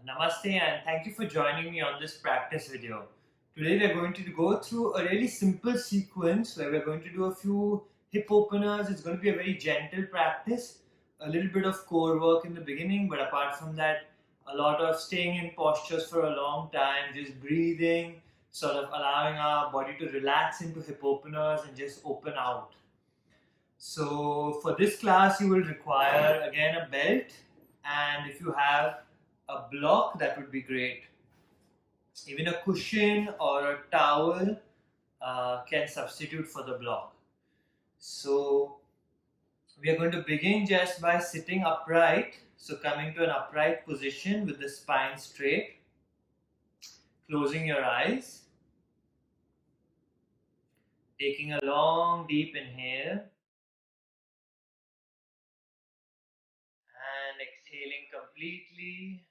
Namaste and thank you for joining me on this practice video. Today we are going to go through a really simple sequence where we're going to do a few hip openers. It's going to be a very gentle practice, a little bit of core work in the beginning, but apart from that, a lot of staying in postures for a long time, just breathing, sort of allowing our body to relax into hip openers and just open out. So for this class, you will require again a belt, and if you have a block, that would be great. Even a cushion or a towel can substitute for the block. So we are going to begin just by sitting upright. So coming to an upright position with the spine straight, closing your eyes, taking a long deep inhale and exhaling completely.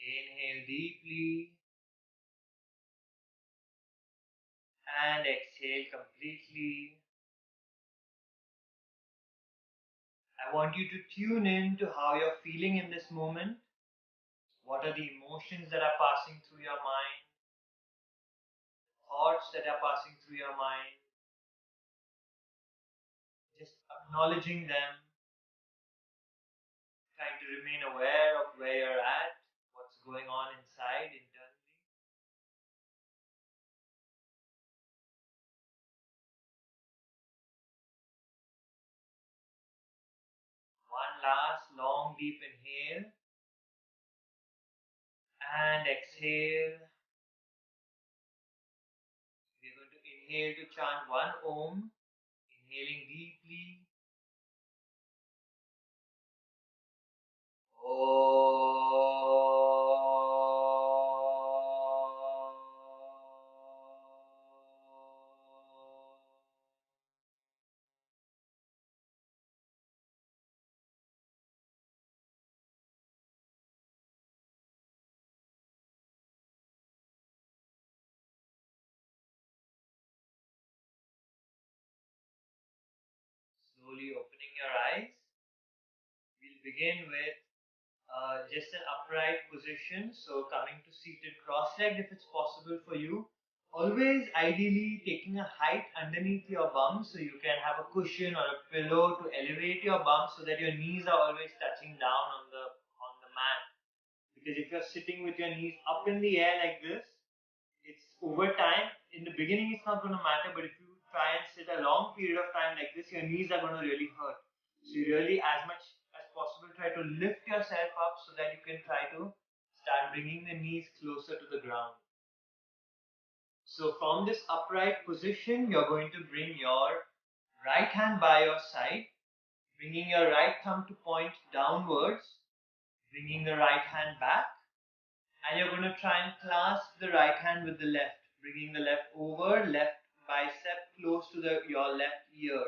Inhale deeply and exhale completely. I want you to tune in to how you're feeling in this moment. What are the emotions that are passing through your mind, thoughts that are passing through your mind? Just acknowledging them, trying to remain aware of where you're at, what's going on inside internally. One last long deep inhale and exhale. We're going to inhale to chant one Om, inhaling deeply. Slowly opening your eyes. We'll begin with just an upright position. So coming to seated cross-legged if it's possible for you. Always ideally taking a height underneath your bum so you can have a cushion or a pillow to elevate your bum so that your knees are always touching down on the mat. Because if you're sitting with your knees up in the air like this, it's over time. In the beginning, it's not going to matter, but if you try and sit a long period of time like this, your knees are going to really hurt. So you really, as much as possible, try to lift yourself up so that you can try to start bringing the knees closer to the ground. So from this upright position, you're going to bring your right hand by your side, bringing your right thumb to point downwards, bringing the right hand back, and you're going to try and clasp the right hand with the left, bringing the left over, left bicep close to your left ear.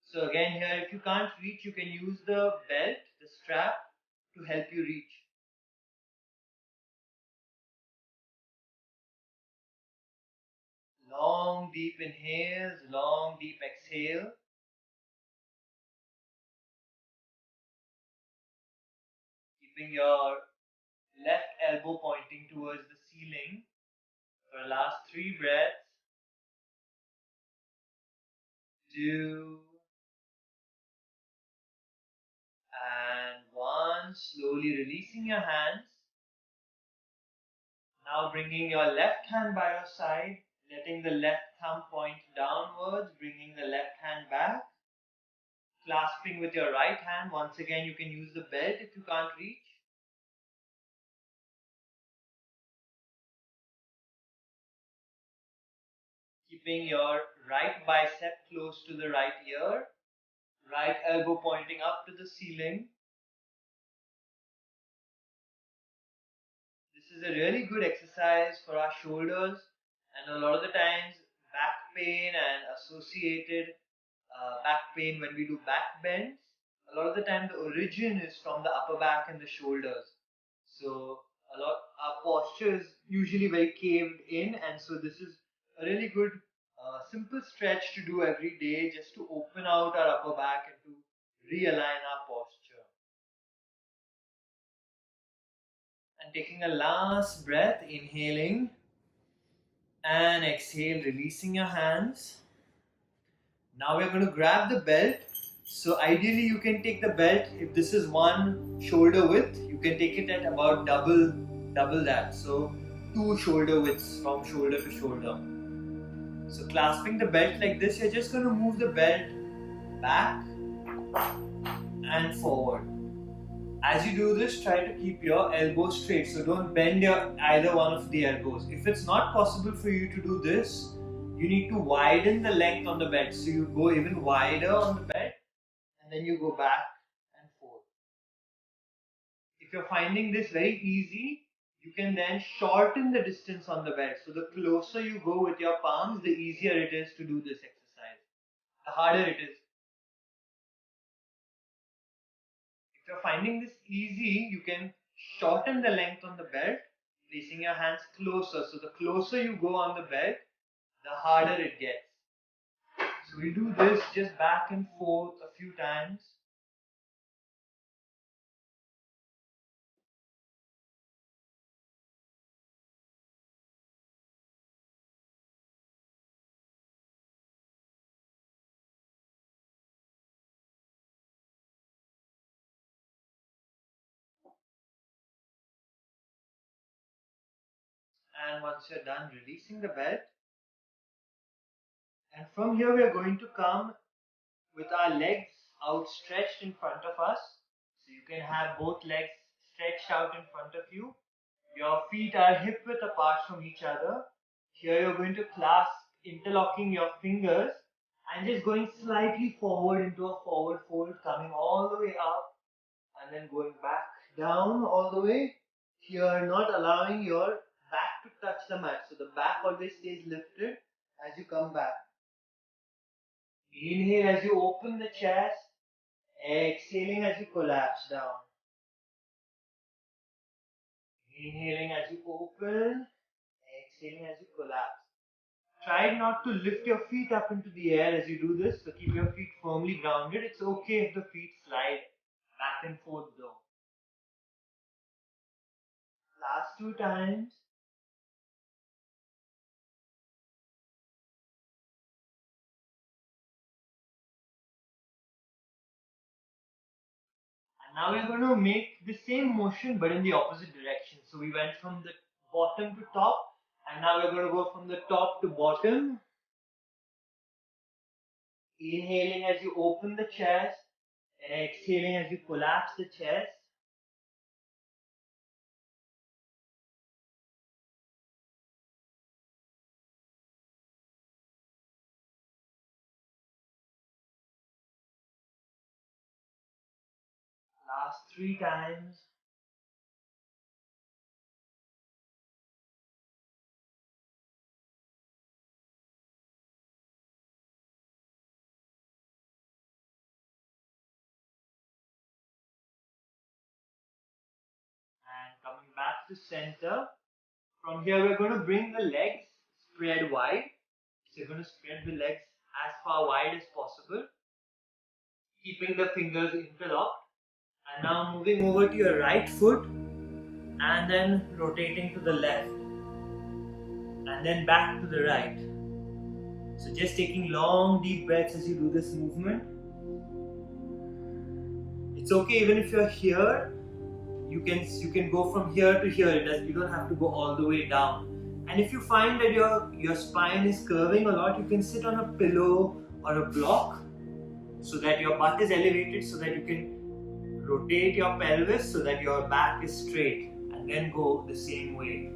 So again here, if you can't reach, you can use the belt, the strap, to help you reach. Long deep inhales, long deep exhale. Keeping your left elbow pointing towards the ceiling for the last 3 breaths. 2 and 1. Slowly releasing your hands. Now bringing your left hand by your side, letting the left thumb point downwards, bringing the left hand back, clasping with your right hand. Once again, you can use the belt if you can't reach. Keeping your right bicep close to the right ear, right elbow pointing up to the ceiling. This is a really good exercise for our shoulders, and a lot of the times back pain and associated back pain when we do back bends, a lot of the time the origin is from the upper back and the shoulders. So our posture is usually very caved in, and so this is a really good simple stretch to do every day just to open out our upper back and to realign our posture. And taking a last breath, inhaling and exhale, releasing your hands. Now we're going to grab the belt. So ideally you can take the belt, if this is one shoulder width, you can take it at about double that. So 2 shoulder widths from shoulder to shoulder. So clasping the belt like this, you're just going to move the belt back and forward. As you do this, try to keep your elbows straight. So don't bend either one of the elbows. If it's not possible for you to do this, you need to widen the length on the belt. So you go even wider on the belt and then you go back and forth. If you're finding this very easy, you can then shorten the distance on the belt. So the closer you go with your palms, the easier it is to do this exercise. The harder it is. If you're finding this easy, you can shorten the length on the belt, placing your hands closer. So the closer you go on the belt, the harder it gets. So we'll do this just back and forth a few times. And once you're done releasing the belt, and from here we are going to come with our legs outstretched in front of us. So you can have both legs stretched out in front of you. Your feet are hip width apart from each other. Here you're going to clasp, interlocking your fingers and just going slightly forward into a forward fold, coming all the way up and then going back down all the way. Here, not allowing your back to touch the mat. So the back always stays lifted as you come back. Inhale as you open the chest. Exhaling as you collapse down. Inhaling as you open. Exhaling as you collapse. Try not to lift your feet up into the air as you do this. So keep your feet firmly grounded. It's okay if the feet slide back and forth though. Last 2 times. And now we're going to make the same motion but in the opposite direction. So we went from the bottom to top. And now we're going to go from the top to bottom. Inhaling as you open the chest. Exhaling as you collapse the chest. Last 3 times. And coming back to center. From here we're going to bring the legs spread wide. So you're going to spread the legs as far wide as possible. Keeping the fingers interlocked. And now moving over to your right foot. And then rotating to the left. And then back to the right. So just taking long deep breaths as you do this movement. It's okay even if you're here, you can go from here to here. You don't have to go all the way down. And if you find that your spine is curving a lot, you can sit on a pillow or a block so that your butt is elevated, so that you can rotate your pelvis so that your back is straight, and then go the same way.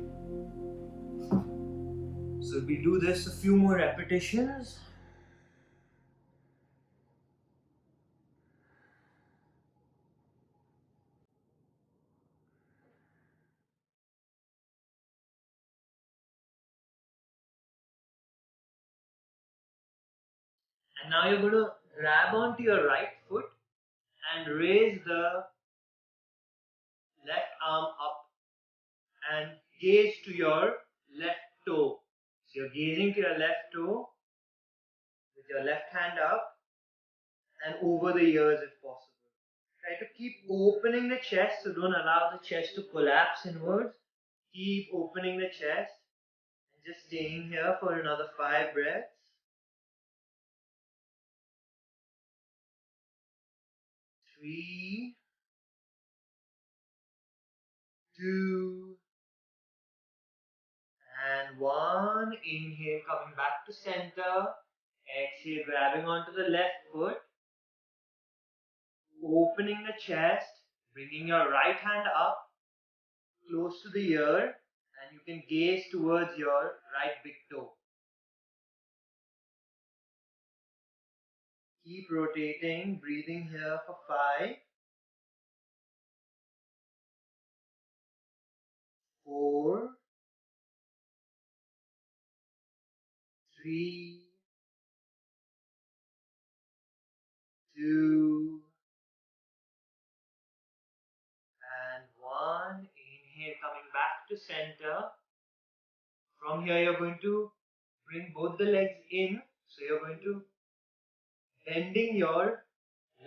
So we do this a few more repetitions. And now you're going to grab onto your right foot and raise the left arm up and gaze to your left toe. So you're gazing to your left toe with your left hand up and over the ears if possible. Try Try to keep opening the chest, so don't allow the chest to collapse inwards. Keep opening the chest and just staying here for another 5 breaths. 3, 2, and 1. Inhale, coming back to center. Exhale, grabbing onto the left foot. Opening the chest, bringing your right hand up close to the ear, and you can gaze towards your right big toe. Keep rotating, breathing here for 5, 4, 3, 2, and 1. Inhale, coming back to center. From here, you're going to bring both the legs in. So you're going to bending your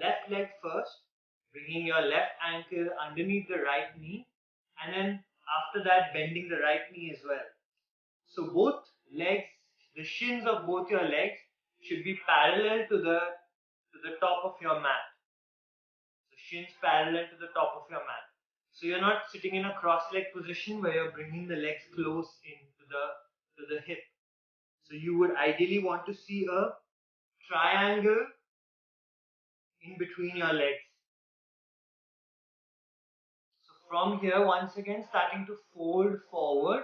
left leg first, bringing your left ankle underneath the right knee, and then after that, bending the right knee as well. So both legs, the shins of both your legs should be parallel to the top of your mat. So shins parallel to the top of your mat. So you're not sitting in a cross-leg position where you're bringing the legs close into the hip. So you would ideally want to see a triangle in between your legs. So from here, once again, starting to fold forward.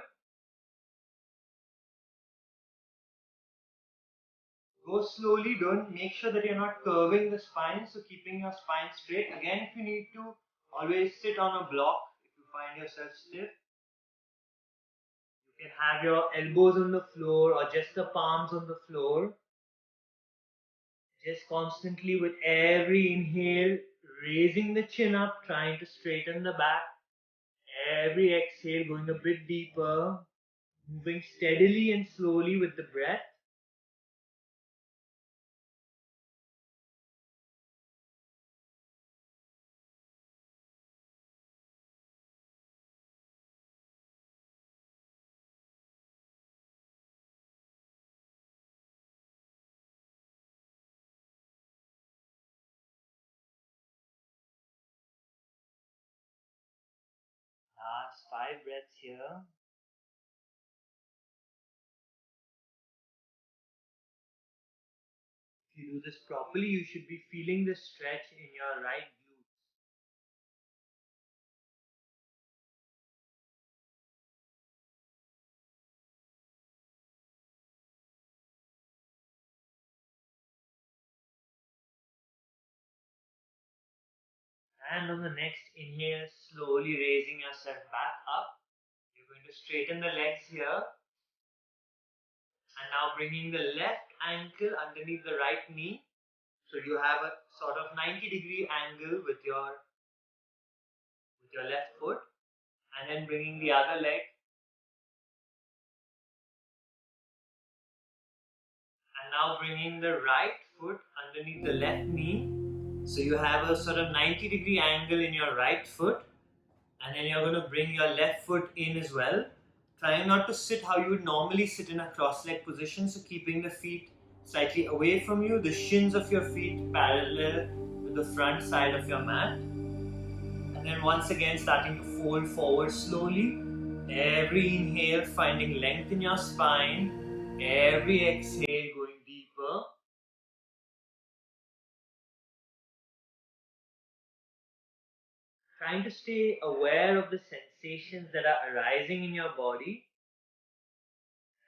Go slowly, don't make sure that you're not curving the spine, so keeping your spine straight. Again, if you need to, always sit on a block if you find yourself stiff. You can have your elbows on the floor or just the palms on the floor. Just constantly with every inhale, raising the chin up, trying to straighten the back. Every exhale, going a bit deeper, moving steadily and slowly with the breath. Last 5 breaths here. If you do this properly, you should be feeling the stretch in your right glutes. And on the next inhale, slowly raising yourself back up. You're going to straighten the legs here. And now bringing the left ankle underneath the right knee. So you have a sort of 90-degree angle with your left foot. And then bringing the other leg. And now bringing the right foot underneath the left knee. So you have a sort of 90-degree angle in your right foot. And then you're going to bring your left foot in as well. Trying not to sit how you would normally sit in a cross-leg position. So keeping the feet slightly away from you. The shins of your feet parallel with the front side of your mat. And then once again starting to fold forward slowly. Every inhale finding length in your spine. Every exhale going deeper. Trying to stay aware of the sensations that are arising in your body.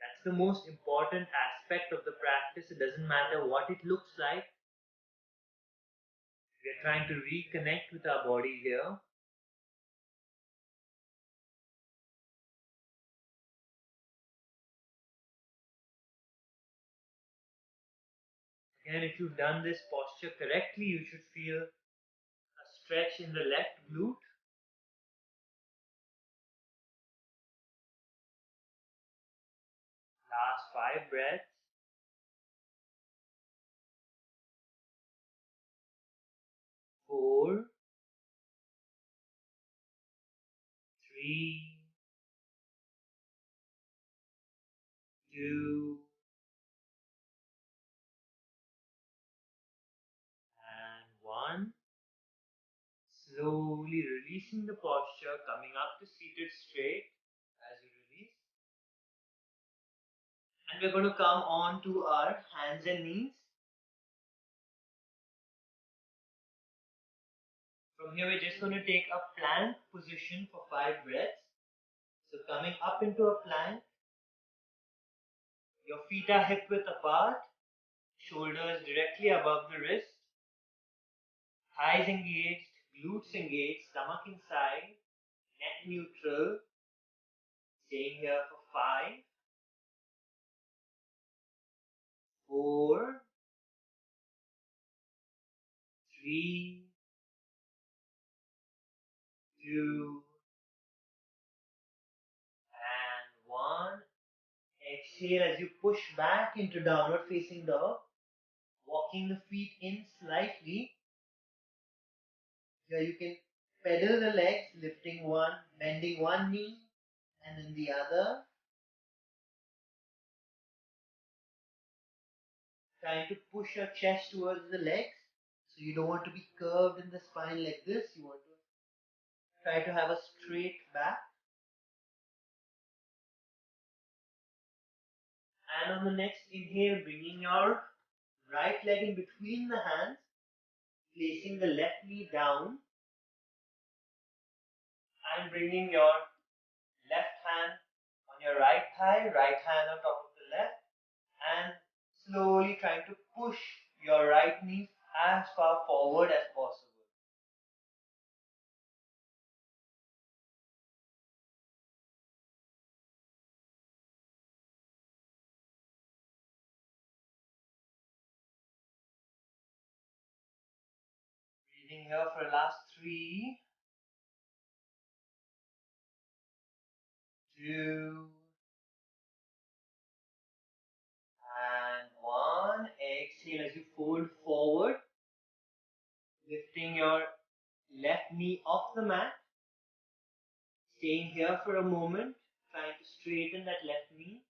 That's the most important aspect of the practice. It doesn't matter what it looks like. We are trying to reconnect with our body here. Again, if you've done this posture correctly, you should feel a stretch in the left glute. Last 5 breaths. 4, 3, 2, and 1. Slowly releasing the posture, coming up to seated straight as you release. And we're going to come on to our hands and knees. From here, we're just going to take a plank position for 5 breaths. So coming up into a plank, your feet are hip width apart, shoulders directly above the wrist, thighs engaged, glutes engaged, stomach inside, neck neutral. Staying here for 5, 4, 3, 2, and 1. Exhale as you push back into downward facing dog, walking the feet in slightly. Here you can pedal the legs, lifting one, bending one knee and then the other. Trying to push your chest towards the legs. So you don't want to be curved in the spine like this. You want to try to have a straight back. And on the next inhale, bringing your right leg in between the hands, placing the left knee down, and bringing your left hand on your right thigh, right hand on top of the left, and slowly trying to push your right knee as far forward as possible. Breathing here for the last 3, 2, and 1. Exhale as you fold forward, lifting your left knee off the mat. Staying here for a moment, trying to straighten that left knee.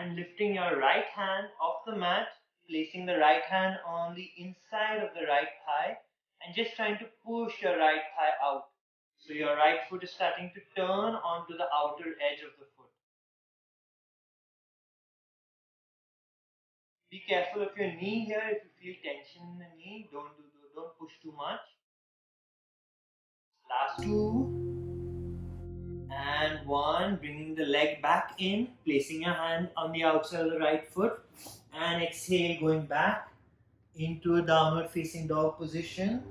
And lifting your right hand off the mat, placing the right hand on the inside of the right thigh, and just trying to push your right thigh out. So your right foot is starting to turn onto the outer edge of the foot. Be careful of your knee here. If you feel tension in the knee, don't push too much. Last 2 and 1. Bringing the leg back in, placing your hand on the outside of the right foot, and exhale, going back into a downward facing dog position.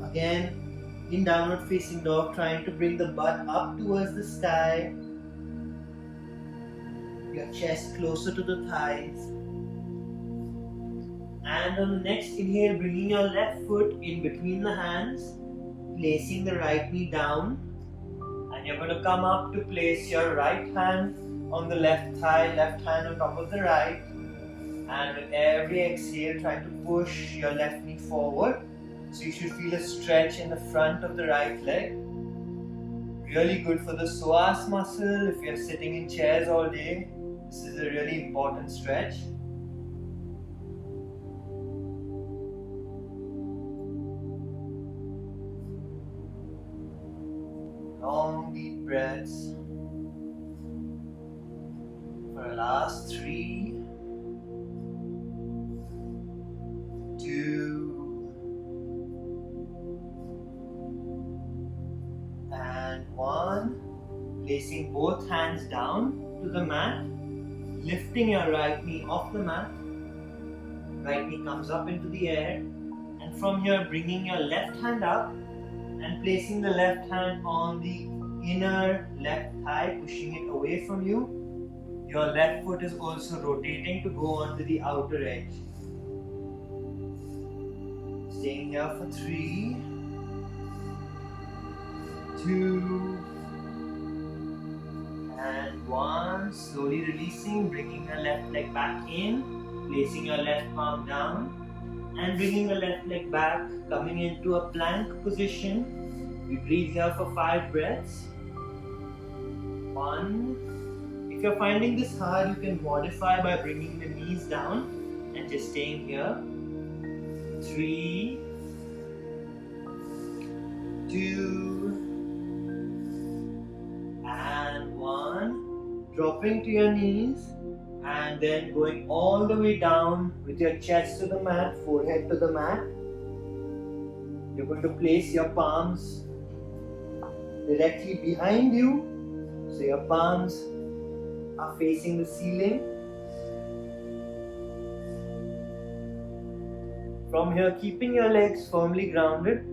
Again, in downward facing dog, trying to bring the butt up towards the sky, your chest closer to the thighs. And on the next inhale, bringing your left foot in between the hands, placing the right knee down, and you're going to come up to place your right hand on the left thigh, left hand on top of the right, and with every exhale, try to push your left knee forward. So you should feel a stretch in the front of the right leg. Really good for the psoas muscle. If you're sitting in chairs all day, this is a really important stretch. Long deep breaths for the last 3, 2, and 1. Placing both hands down to the mat, lifting your right knee off the mat. Right knee comes up into the air, and from here bringing your left hand up and placing the left hand on the inner left thigh, pushing it away from you. Your left foot is also rotating to go onto the outer edge. Staying here for 3, 2, and 1. Slowly releasing, bringing your left leg back in, placing your left palm down, And bringing the left leg back, coming into a plank position. We breathe here for 5 breaths. 1. If you're finding this hard, you can modify by bringing the knees down and just staying here. 3, 2, and 1. Dropping to your knees and then going all the way down with your chest to the mat, forehead to the mat. You're going to place your palms directly behind you, so your palms are facing the ceiling. From here, keeping your legs firmly grounded,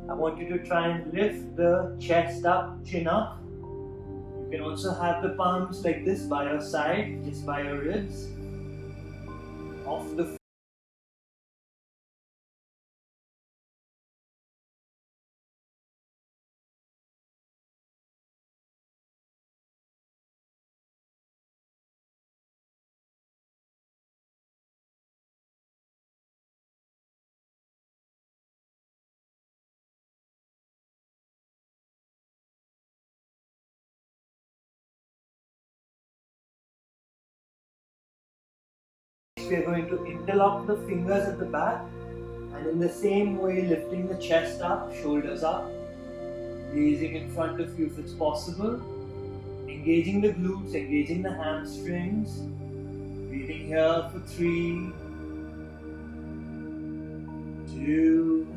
I want you to try and lift the chest up, chin up. You can also have the palms like this by your side, just by your ribs, off the floor. We are going to interlock the fingers at the back, and in the same way lifting the chest up, shoulders up, gazing in front of you if it's possible, engaging the glutes, engaging the hamstrings, breathing here for 3, 2,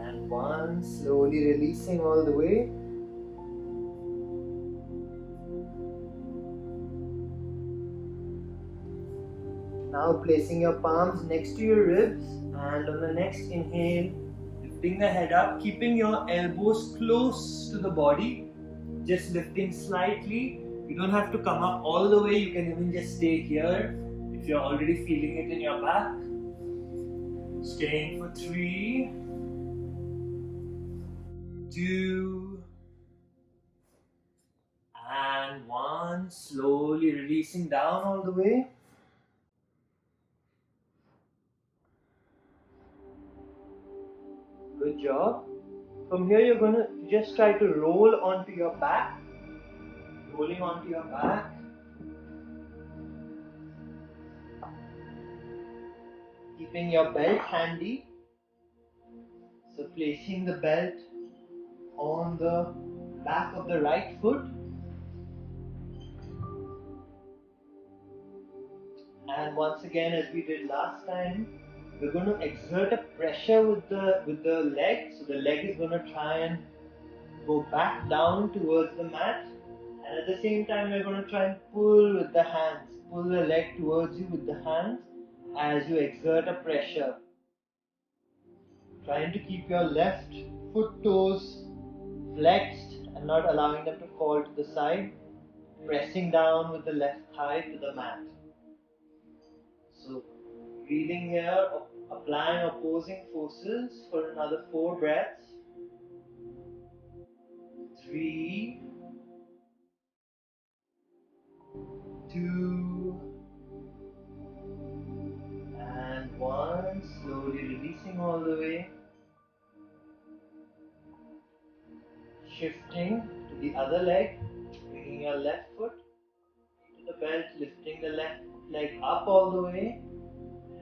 and 1, slowly releasing all the way. Now placing your palms next to your ribs, and on the next inhale, lifting the head up, keeping your elbows close to the body, just lifting slightly. You don't have to come up all the way, you can even just stay here if you're already feeling it in your back. Staying for 3, 2, and 1. Slowly releasing down all the way. Good job. From here, you're going to just try to roll onto your back. Rolling onto your back. Keeping your belt handy. So placing the belt on the back of the right foot. And once again, as we did last time, we're going to exert a pressure with the leg. So the leg is going to try and go back down towards the mat. And at the same time, we're going to try and pull with the hands. Pull the leg towards you with the hands as you exert a pressure. Trying to keep your left foot toes flexed and not allowing them to fall to the side. Pressing down with the left thigh to the mat. So breathing here, applying opposing forces for another 4 breaths. 3, 2, and 1. Slowly releasing all the way. Shifting to the other leg, bringing your left foot to the belt, lifting the left leg up all the way.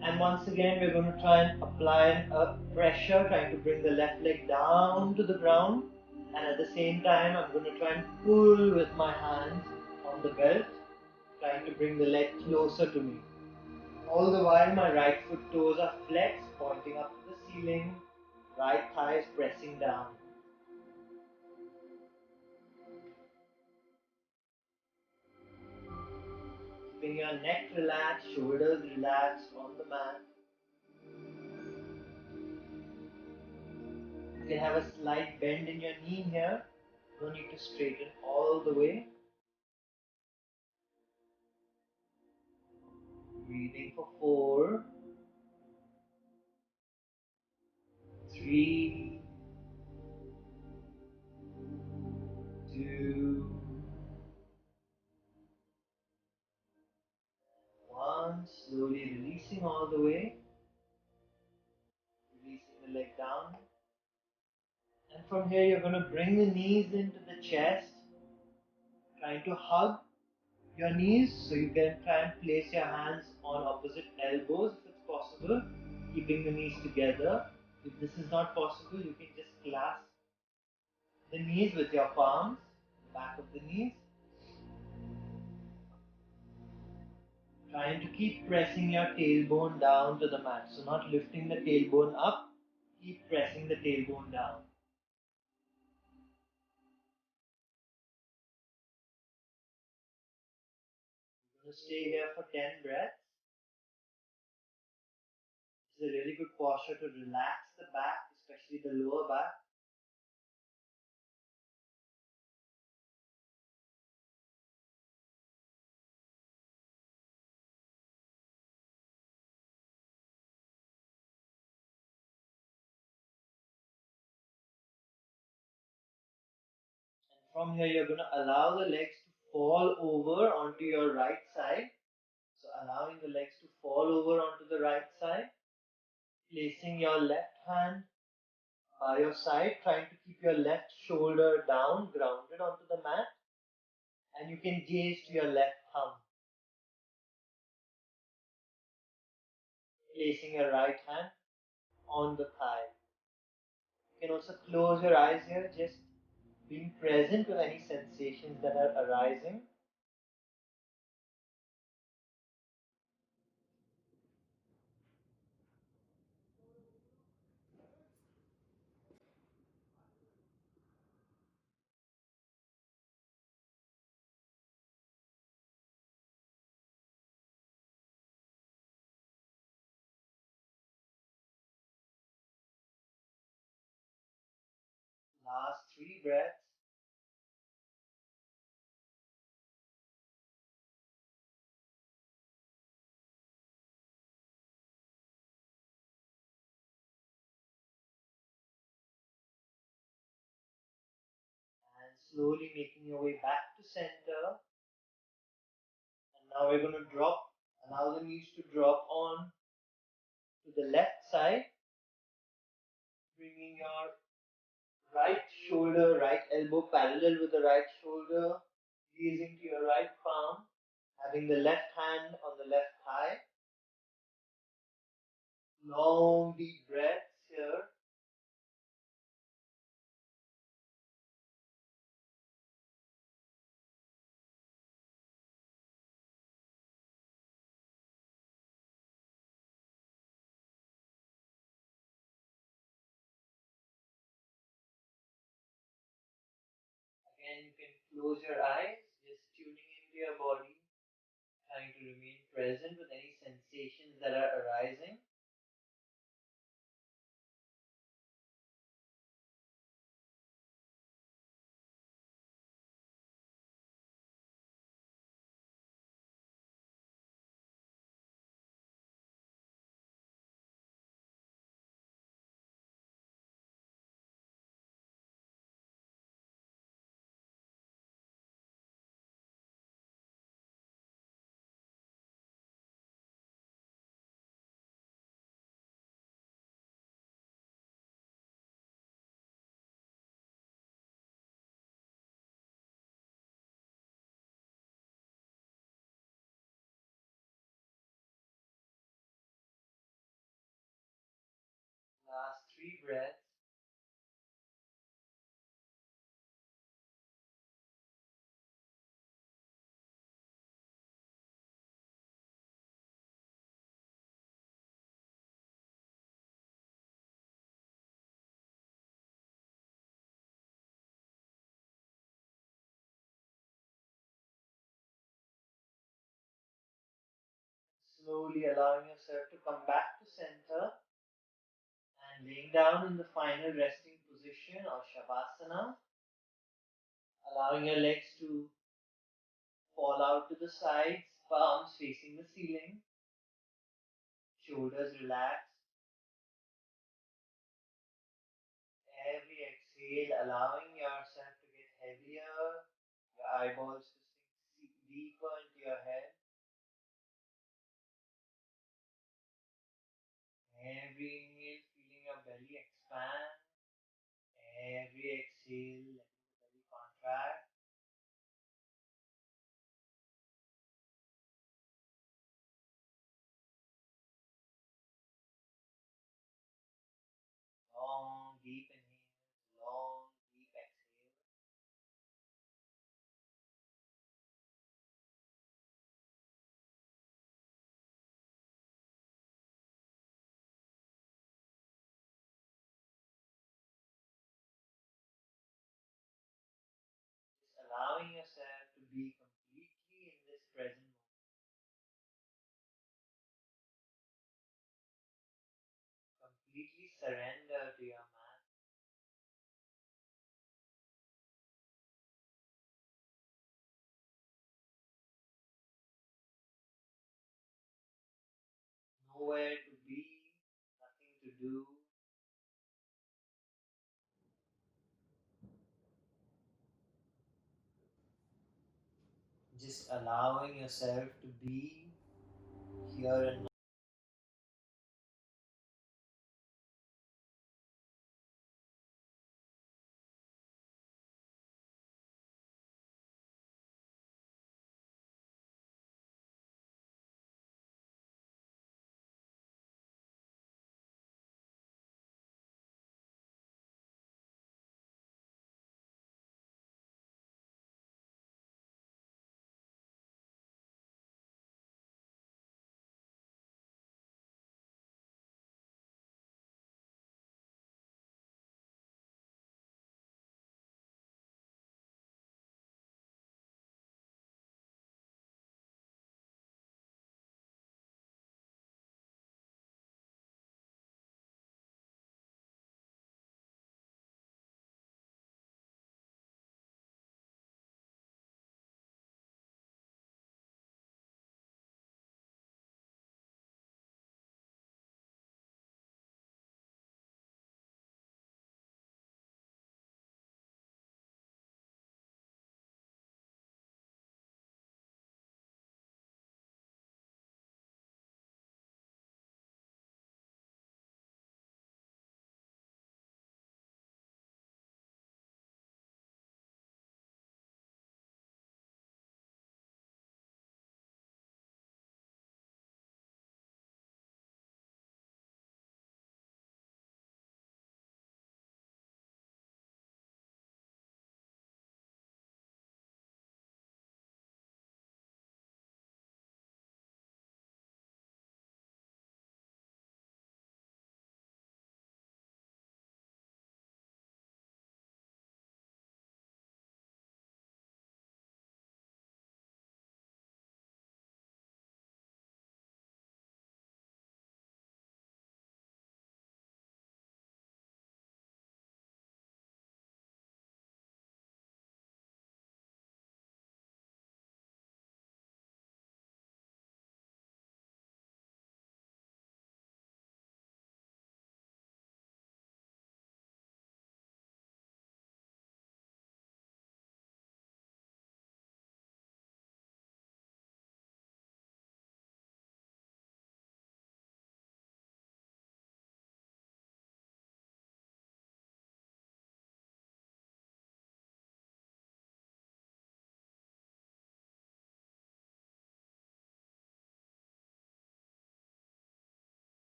And once again, we're going to try and apply a pressure, trying to bring the left leg down to the ground. And at the same time, I'm going to try and pull with my hands on the belt, trying to bring the leg closer to me. All the while, my right foot toes are flexed, pointing up to the ceiling, right thigh is pressing down. Keeping your neck relaxed, shoulders relaxed on the mat. You can have a slight bend in your knee here. No need to straighten all the way. Breathing for 4, 3, 2, 1. down, slowly releasing all the way, releasing the leg down. And from here, you're going to bring the knees into the chest, trying to hug your knees so you can try and place your hands on opposite elbows if it's possible, keeping the knees together. If this is not possible, you can just clasp the knees with your palms, back of the knees, trying to keep pressing your tailbone down to the mat. So not lifting the tailbone up, keep pressing the tailbone down. You're going to stay here for 10 breaths. This is a really good posture to relax the back, especially the lower back. From here, you're going to allow the legs to fall over onto your right side. So allowing the legs to fall over onto the right side, placing your left hand by your side, trying to keep your left shoulder down, grounded onto the mat, and you can gaze to your left thumb. Placing your right hand on the thigh. You can also close your eyes here, just being present with any sensations that are arising. Last 3 breaths. And slowly making your way back to center. And now we're going to allow the knees to drop on to the left side, bringing your right shoulder, right elbow parallel with the right shoulder, gazing to your right palm, having the left hand on the left thigh. Long deep breaths here. Again, you can close your eyes, just tuning into your body, trying to remain present with any sensations that are arising. Last 3 breaths. Slowly allowing yourself to come back to center and laying down in the final resting position or Shavasana, allowing your legs to fall out to the sides, palms facing the ceiling, shoulders relaxed. Every exhale, allowing yourself to get heavier, your eyeballs to sink deeper into your head. Every inhale, feeling your belly expand. Every exhale, letting the belly contract. Long, deep inhales, long, deep exhale. Just allowing yourself to be completely in this present moment. Completely surrender to your mat. Nowhere to be, nothing to do. Just allowing yourself to be here and now.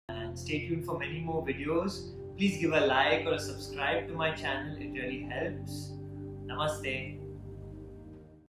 And stay tuned for many more videos. Please give a like or a subscribe to my channel, it really helps. Namaste.